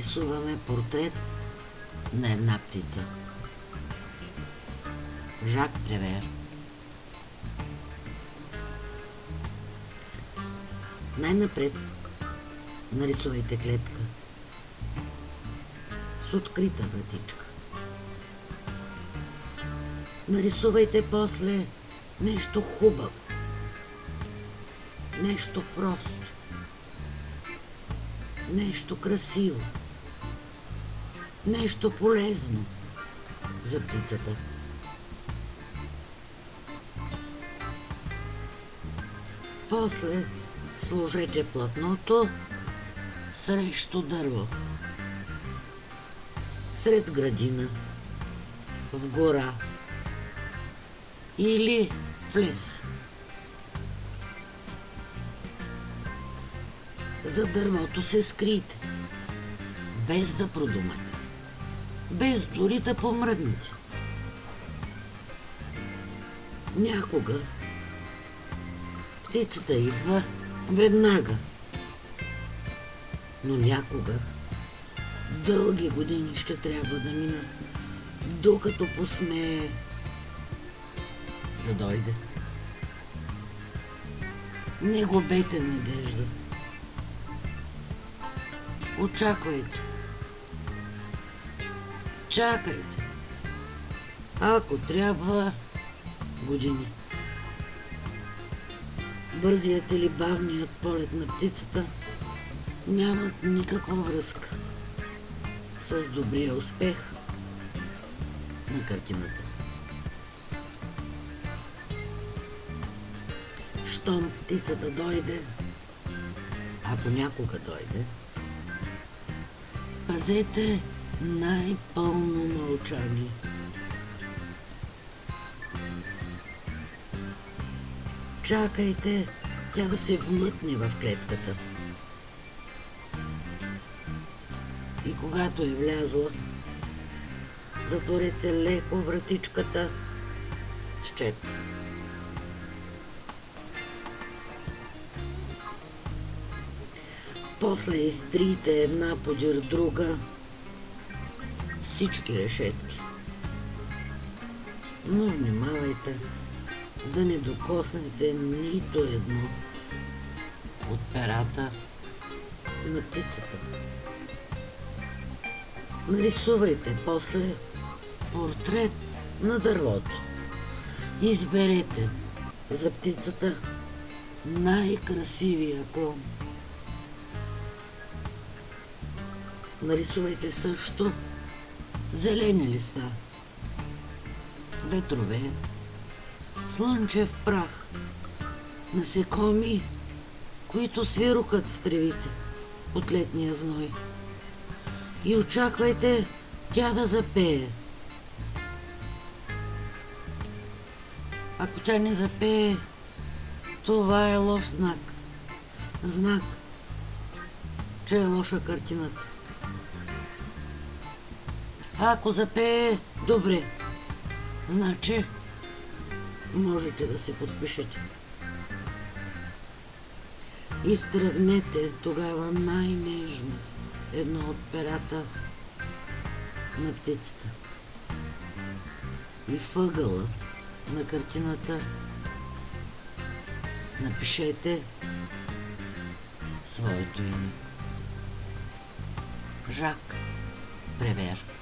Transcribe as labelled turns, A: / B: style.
A: нарисуваме портрет на една птица. Жак Превер. Най-напред нарисувайте клетка с открита вратичка. Нарисувайте после нещо хубаво, нещо просто, нещо красиво, нещо полезно за птицата. После сложете платното срещу дърво, сред градина, в гора или в лес. За дървото се скрийте, без да продумате, без дори да помръднете. Някога птицата идва веднага, но някога дълги години ще трябва да минат, докато посмее да дойде. Не губете надежда. Очаквайте. Чакайте. Ако трябва, години. Бързият или бавният полет на птицата нямат никаква връзка с добрия успех на картината. Щом птицата дойде, ако някога дойде, пазете най-пълно мълчание. Чакайте тя да се вмътне в клетката. И когато е влязла, затворете леко вратичката с четка. После изтрийте една подир друга всички решетки. Но внимавайте да не докоснете нито едно от перата на птицата. Нарисувайте после портрет на дървото. Изберете за птицата най-красивия клон. Нарисувайте също зелени листа, ветрове, слънчев прах, насекоми, които свирукат в тревите от летния зной. И очаквайте тя да запее. Ако тя не запее, това е лош знак. Знак, че е лоша картината. Ако запее, добре. Значи, можете да се подпишете. Изтръгнете тогава най-нежно едно от перата на птицата. И въгъла на картината напишете своето име. Жак Превер.